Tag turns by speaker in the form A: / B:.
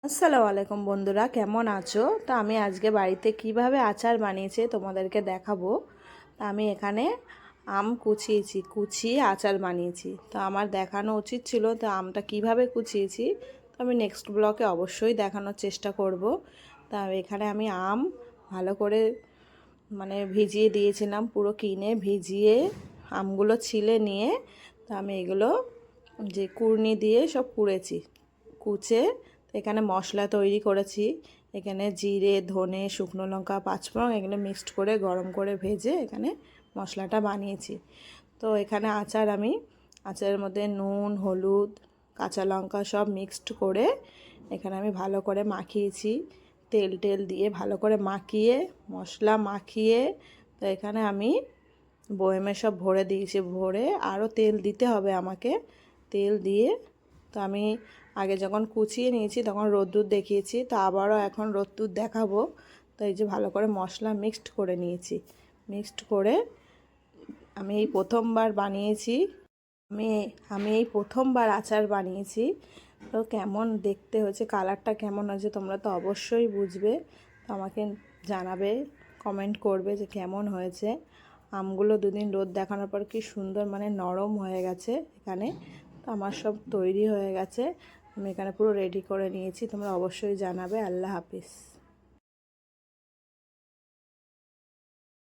A: আসসালামু আলাইকুম বন্ধুরা, কেমন আছো? তো আমি আজকে বাড়িতে কিভাবে আচার বানিয়েছি তোমাদেরকে দেখাবো। তা আমি এখানে আম কুচিয়ে আচার বানিয়েছি। তো আমার দেখানো উচিত ছিল তো আমটা কিভাবে কুচিয়েছি, তো আমি নেক্সট ব্লগে অবশ্যই দেখানোর চেষ্টা করব। তা এখানে আমি আম ভালো করে ভিজিয়ে দিয়েছিলাম, পুরো কিনে ভিজিয়ে আমগুলো ছিলে নিয়ে তো আমি এগুলো যে কুড়নি দিয়ে সব কুচে এখানে মশলা তৈরি করেছি। এখানে জিরে, ধনে, শুকনো লঙ্কা, পাঁচফোড়ন এগুলো মিক্সড করে গরম করে ভেজে এখানে মশলাটা বানিয়েছি। তো এখানে আমি আচারের মধ্যে নুন, হলুদ, কাঁচা লঙ্কা সব মিক্সড করে এখানে আমি ভালো করে মাখিয়েছি। তেল দিয়ে ভালো করে মাখিয়ে মশলা মাখিয়ে তো এখানে আমি বয়মে সব ভরে দিয়েছি। ভরে আরও তেল দিতে হবে আমাকে। তেল দিয়ে তো আমি আগে যখন কুচিয়ে নিয়েছি তখন রোদ্দুর দেখিয়েছি, তো আবারও এখন রোদ্দুর দেখাবো। তো এই যে ভালো করে মশলা মিক্সড করে নিয়েছি। মিক্সড করে আমি এই প্রথমবার বানিয়েছি। আমি আমি এই প্রথমবার আচার বানিয়েছি। তো কেমন দেখতে হয়েছে, কালারটা কেমন হয়েছে তোমরা তো অবশ্যই বুঝবে। তো আমাকে জানাবে, কমেন্ট করবে যে কেমন হয়েছে। আমগুলো দুদিন রোদ দেখানোর পর কি সুন্দর নরম হয়ে গেছে এখানে। তো আমার সব তৈরি হয়ে গেছে, আমি এখানে পুরো রেডি করে নিয়েছি। তোমরা অবশ্যই জানাবে। আল্লাহ হাফিজ।